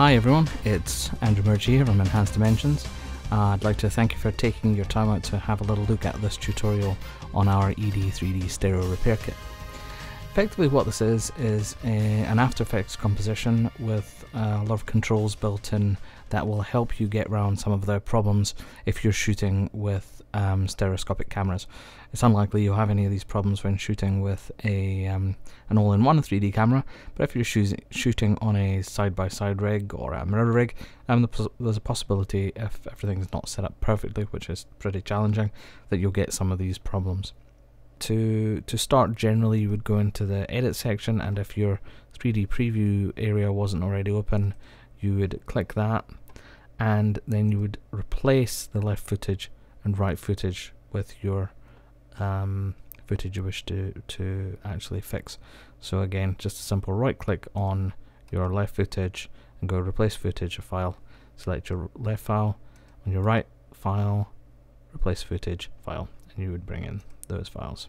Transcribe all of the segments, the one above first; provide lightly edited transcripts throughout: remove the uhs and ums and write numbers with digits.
Hi everyone, it's Andrew Murgy here from Enhanced Dimensions. I'd like to thank you for taking your time out to have a little look at this tutorial on our ED3D stereo repair kit. Effectively what this is an After Effects composition with a lot of controls built in that will help you get around some of the problems if you're shooting with stereoscopic cameras. It's unlikely you'll have any of these problems when shooting with an all-in-one 3D camera, but if you're shooting on a side-by-side rig or a mirror rig, there's a possibility, if everything's not set up perfectly, which is pretty challenging, that you'll get some of these problems. To start, generally you would go into the edit section, and if your 3D preview area wasn't already open, you would click that, and then you would replace the left footage and right footage with your footage you wish to actually fix. So again, just a simple right click on your left footage and go replace footage, a file, select your left file, on your right file, replace footage file, and you would bring in those files.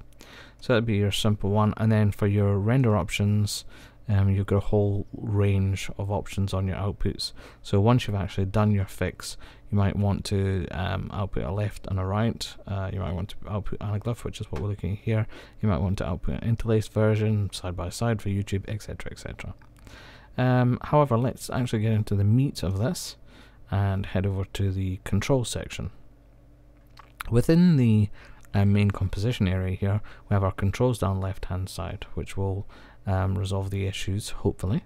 So that'd be your simple one. And then for your render options, you've got a whole range of options on your outputs. So once you've actually done your fix, you might want to output a left and a right. You might want to output anaglyph, which is what we're looking at here. You might want to output an interlaced version, side by side for YouTube, etc, etc. However, let's actually get into the meat of this and head over to the control section. Within the main composition area here, we have our controls down left hand side, which will resolve the issues, hopefully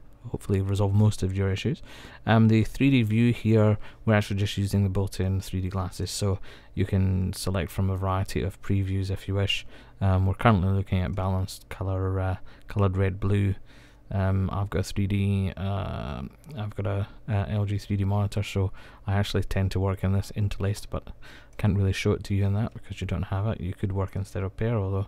resolve most of your issues. The 3D view here, we're actually just using the built-in 3D glasses, so you can select from a variety of previews if you wish. We're currently looking at balanced color, colored red, blue. I've got a 3D, I've got a LG 3D monitor, so I actually tend to work in this interlaced, but I can't really show it to you in that because you don't have it. You could work in stereo pair, although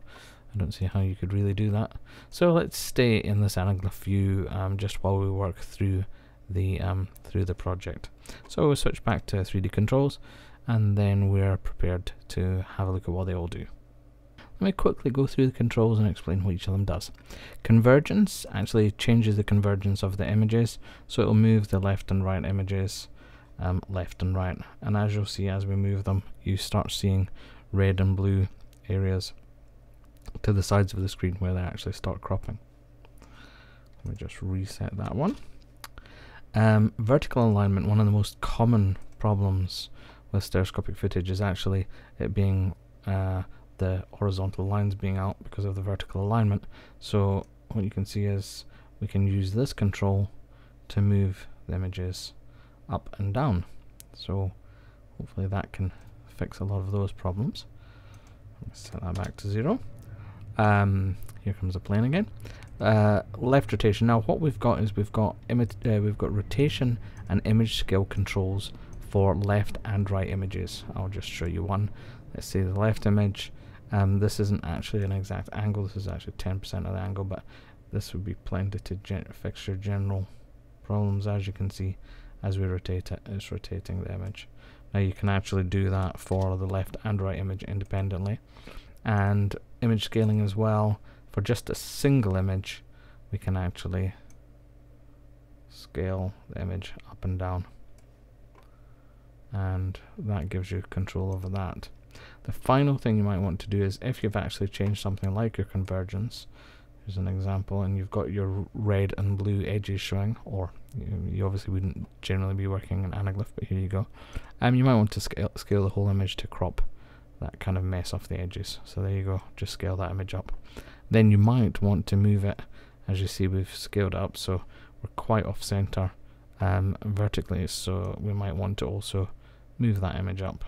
I don't see how you could really do that. So let's stay in this anaglyph view just while we work through the project. So we'll switch back to 3D controls, and then we're prepared to have a look at what they all do. Let me quickly go through the controls and explain what each of them does. Convergence actually changes the convergence of the images, so it will move the left and right images left and right, and as you'll see as we move them, you start seeing red and blue areas to the sides of the screen where they actually start cropping. Let me just reset that one. Vertical alignment, one of the most common problems with stereoscopic footage is actually it being the horizontal lines being out because of the vertical alignment. So what you can see is we can use this control to move the images up and down. So hopefully that can fix a lot of those problems. Let's set that back to 0. Here comes the plane again. Left rotation. Now what we've got is we've got rotation and image scale controls for left and right images. I'll just show you one. Let's say the left image. This isn't actually an exact angle. This is actually 10% of the angle, but this would be plenty to fix your general problems. As you can see, as we rotate it, it's rotating the image. Now you can actually do that for the left and right image independently. And image scaling as well. For just a single image, we can actually scale the image up and down, and that gives you control over that. The final thing you might want to do is if you've actually changed something like your convergence, here's an example, and you've got your red and blue edges showing, or you obviously wouldn't generally be working in anaglyph, but here you go. You might want to scale the whole image to crop that kind of mess off the edges. So there you go, just scale that image up. Then you might want to move it, as you see we've scaled it up, so we're quite off center vertically, so we might want to also move that image up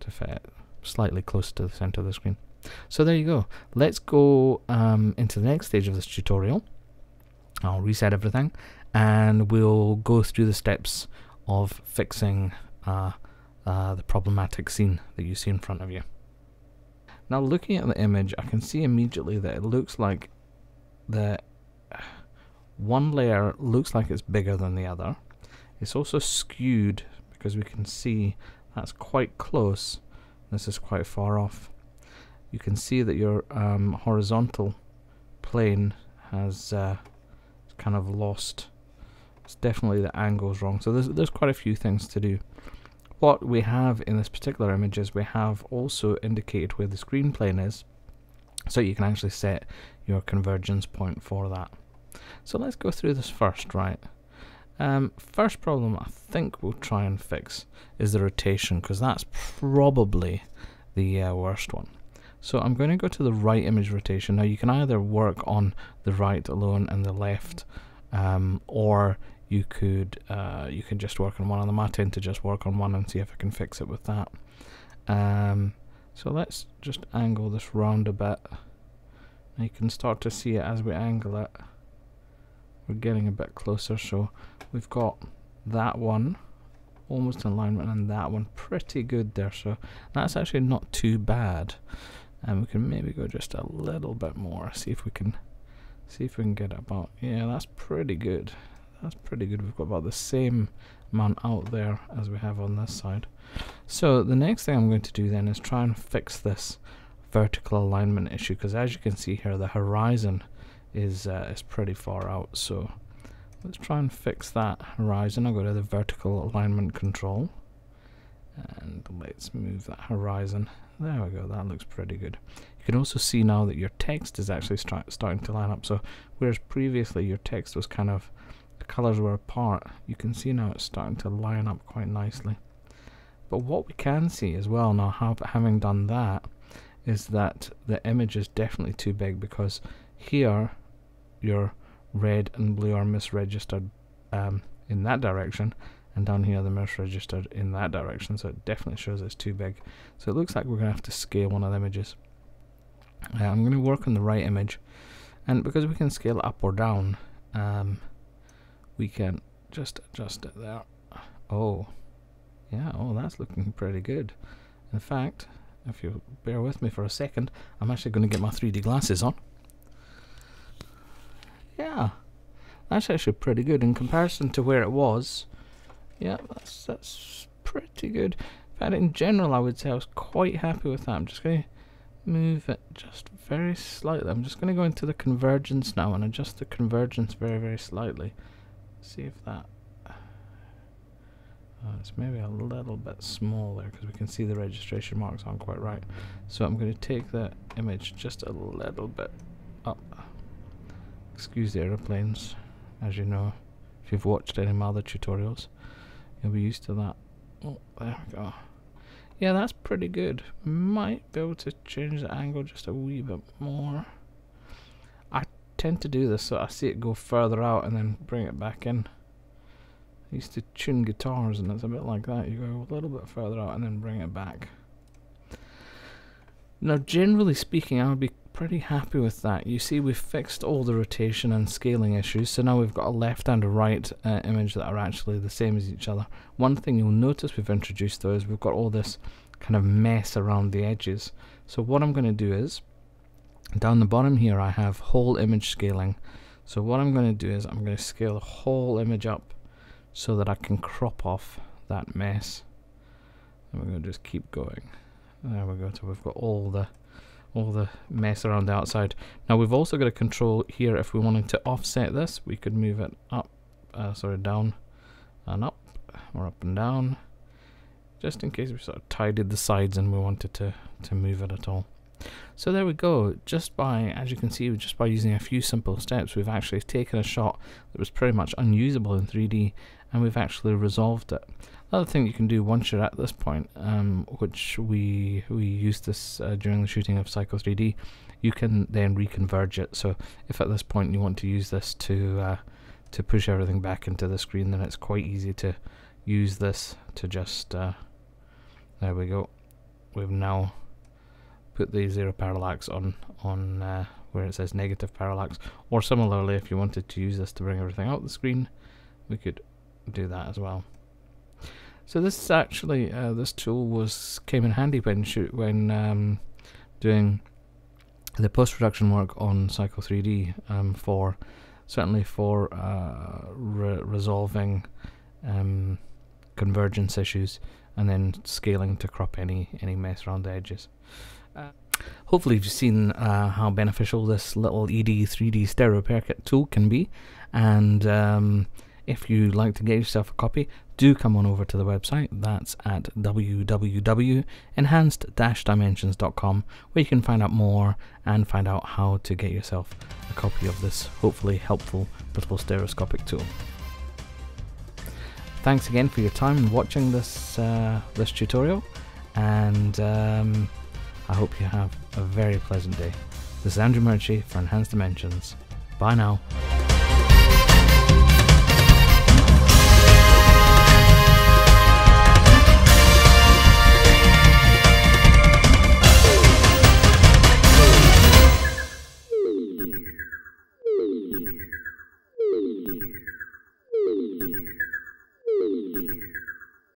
to fit slightly closer to the center of the screen. So there you go. Let's go into the next stage of this tutorial. I'll reset everything and we'll go through the steps of fixing the problematic scene that you see in front of you. Now looking at the image, I can see immediately that it looks like the one layer looks like it's bigger than the other. It's also skewed because we can see that's quite close, this is quite far off. You can see that your horizontal plane has kind of lost It's definitely the angle's wrong. So there's quite a few things to do. What we have in this particular image is we have also indicated where the screen plane is, so you can actually set your convergence point for that. So let's go through this first, right? First problem I think we'll try and fix is the rotation, because that's probably the worst one. So I'm going to go to the right image rotation. Now you can either work on the right alone and the left, or you could just work on one of them. I tend to just work on one and see if I can fix it with that. So let's just angle this round a bit. And you can start to see it as we angle it. We're getting a bit closer, so we've got that one almost in alignment and that one pretty good there, so that's actually not too bad. And we can maybe go just a little bit more, see if we can get about, yeah, that's pretty good. That's pretty good. We've got about the same amount out there as we have on this side. So the next thing I'm going to do then is try and fix this vertical alignment issue, because as you can see here, the horizon is pretty far out. So let's try and fix that horizon. I'll go to the vertical alignment control and let's move that horizon. There we go, that looks pretty good. You can also see now that your text is actually starting to line up. So whereas previously your text was kind of, the colors were apart, you can see now it's starting to line up quite nicely. But what we can see as well now, having done that, is that the image is definitely too big, because here your red and blue are misregistered in that direction, and down here they're misregistered in that direction, so it definitely shows it's too big. So it looks like we're going to have to scale one of the images. I'm going to work on the right image, and because we can scale it up or down, we can just adjust it there. Oh, yeah, oh, that's looking pretty good. In fact, if you bear with me for a second, I'm actually going to get my 3D glasses on. Yeah, that's actually pretty good in comparison to where it was. Yeah, that's pretty good. In fact, in general, I would say I was quite happy with that. I'm just going to move it just very slightly. I'm just going to go into the convergence now and adjust the convergence very, very slightly. See if that... it's maybe a little bit small there, because we can see the registration marks aren't quite right. So I'm going to take the image just a little bit up. Excuse the aeroplanes, as you know, if you've watched any of my other tutorials, you'll be used to that. Oh, there we go. Yeah, that's pretty good. Might be able to change the angle just a wee bit more. I tend to do this so I see it go further out and then bring it back in. I used to tune guitars and it's a bit like that. You go a little bit further out and then bring it back. Now, generally speaking, I would be pretty happy with that. You see, we've fixed all the rotation and scaling issues, so now we've got a left and a right image that are actually the same as each other. One thing you'll notice we've introduced though is we've got all this kind of mess around the edges. So what I'm going to do is, down the bottom here I have whole image scaling. So what I'm going to do is I'm going to scale the whole image up so that I can crop off that mess. And we're going to just keep going. There we go. So we've got all the mess around the outside. Now we've also got a control here. If we wanted to offset this, we could move it up, down and up, or up and down, just in case we sort of tidied the sides and we wanted to move it at all. So there we go. Just by, as you can see, just by using a few simple steps, we've actually taken a shot that was pretty much unusable in 3D, and we've actually resolved it. Another thing you can do once you're at this point, which we used this during the shooting of Psycho 3D, you can then reconverge it. So if at this point you want to use this to push everything back into the screen, then it's quite easy to use this to just there we go. We've now put the zero parallax on where it says negative parallax. Or similarly, if you wanted to use this to bring everything out the screen, we could do that as well. So this is actually this tool came in handy when doing the post-production work on Psycho 3D certainly for resolving convergence issues and then scaling to crop any mess around the edges. Hopefully you've seen how beneficial this little ED 3D stereo repair kit tool can be, and If you'd like to get yourself a copy, do come on over to the website. That's at www.enhanced-dimensions.com, where you can find out more and find out how to get yourself a copy of this hopefully helpful little stereoscopic tool. Thanks again for your time in watching this this tutorial, and I hope you have a very pleasant day. This is Andrew Murchie for Enhanced Dimensions. Bye now.